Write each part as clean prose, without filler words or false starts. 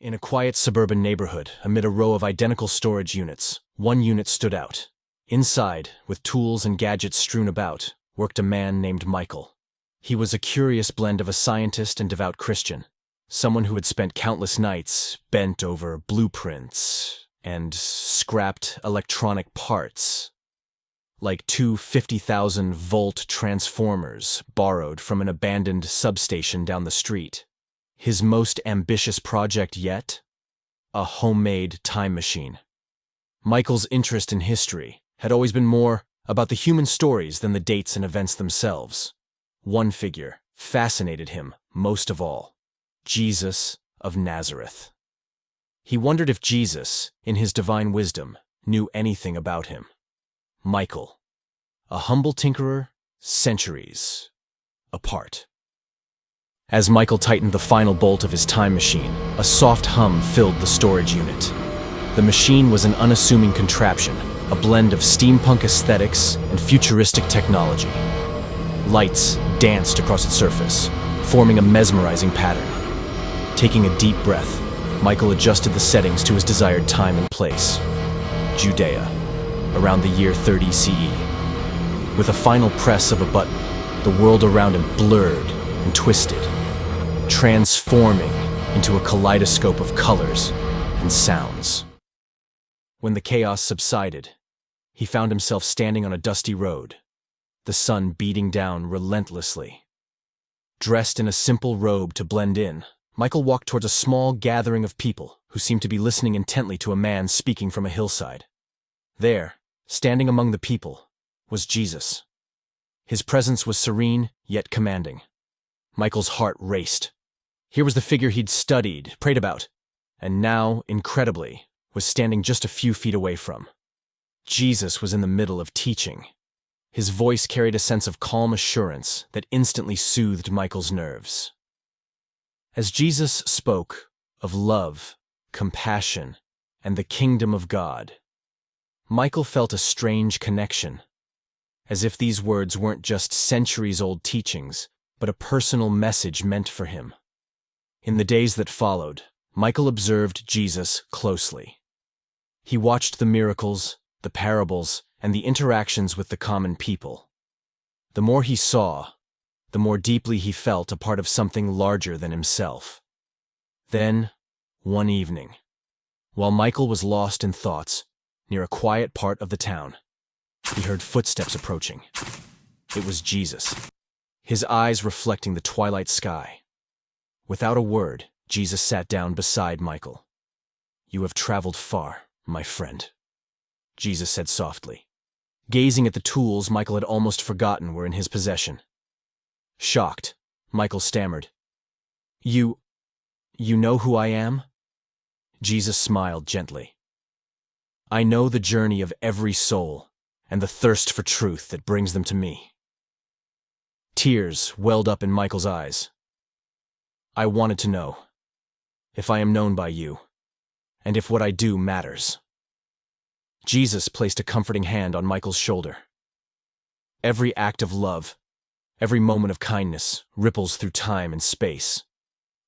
In a quiet suburban neighborhood, amid a row of identical storage units, one unit stood out. Inside, with tools and gadgets strewn about, worked a man named Michael. He was a curious blend of a scientist and devout Christian, someone who had spent countless nights bent over blueprints and scrapped electronic parts, like two 50,000-volt transformers borrowed from an abandoned substation down the street. His most ambitious project yet? A homemade time machine. Michael's interest in history had always been more about the human stories than the dates and events themselves. One figure fascinated him most of all: Jesus of Nazareth. He wondered if Jesus, in his divine wisdom, knew anything about him. Michael, a humble tinkerer, centuries apart. As Michael tightened the final bolt of his time machine, a soft hum filled the storage unit. The machine was an unassuming contraption, a blend of steampunk aesthetics and futuristic technology. Lights danced across its surface, forming a mesmerizing pattern. Taking a deep breath, Michael adjusted the settings to his desired time and place: Judea, around the year 30 CE. With a final press of a button, the world around him blurred and twisted, transforming into a kaleidoscope of colors and sounds. When the chaos subsided, he found himself standing on a dusty road, the sun beating down relentlessly. Dressed in a simple robe to blend in, Michael walked towards a small gathering of people who seemed to be listening intently to a man speaking from a hillside. There, standing among the people, was Jesus. His presence was serene yet commanding. Michael's heart raced. Here was the figure he'd studied, prayed about, and now, incredibly, was standing just a few feet away from. Jesus was in the middle of teaching. His voice carried a sense of calm assurance that instantly soothed Michael's nerves. As Jesus spoke of love, compassion, and the kingdom of God, Michael felt a strange connection, as if these words weren't just centuries-old teachings, but a personal message meant for him. In the days that followed, Michael observed Jesus closely. He watched the miracles, the parables, and the interactions with the common people. The more he saw, the more deeply he felt a part of something larger than himself. Then, one evening, while Michael was lost in thoughts near a quiet part of the town, he heard footsteps approaching. It was Jesus, his eyes reflecting the twilight sky. Without a word, Jesus sat down beside Michael. "You have traveled far, my friend," Jesus said softly, gazing at the tools Michael had almost forgotten were in his possession. Shocked, Michael stammered, You know who I am?" Jesus smiled gently. "I know the journey of every soul and the thirst for truth that brings them to me." Tears welled up in Michael's eyes. "I wanted to know if I am known by you, and if what I do matters." Jesus placed a comforting hand on Michael's shoulder. "Every act of love, every moment of kindness ripples through time and space.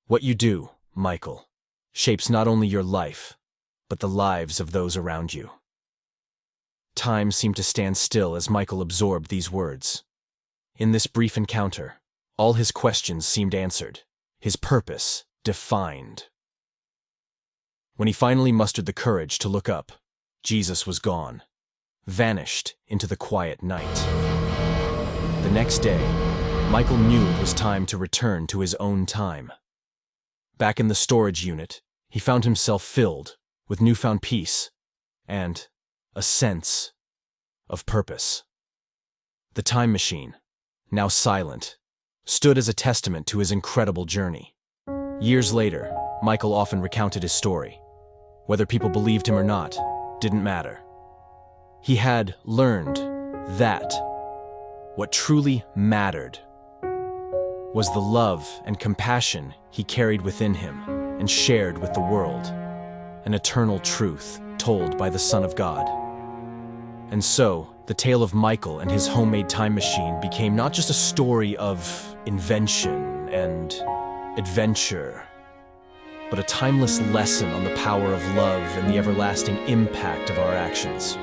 What you do, Michael, shapes not only your life, but the lives of those around you." Time seemed to stand still as Michael absorbed these words. In this brief encounter, all his questions seemed answered, his purpose defined. When he finally mustered the courage to look up, Jesus was gone, vanished into the quiet night. The next day, Michael knew it was time to return to his own time. Back in the storage unit, he found himself filled with newfound peace and a sense of purpose. The time machine, now silent, stood as a testament to his incredible journey. Years later, Michael often recounted his story. Whether people believed him or not didn't matter. He had learned that what truly mattered was the love and compassion he carried within him and shared with the world, an eternal truth told by the Son of God. And so, the tale of Michael and his homemade time machine became not just a story of invention and adventure, but a timeless lesson on the power of love and the everlasting impact of our actions.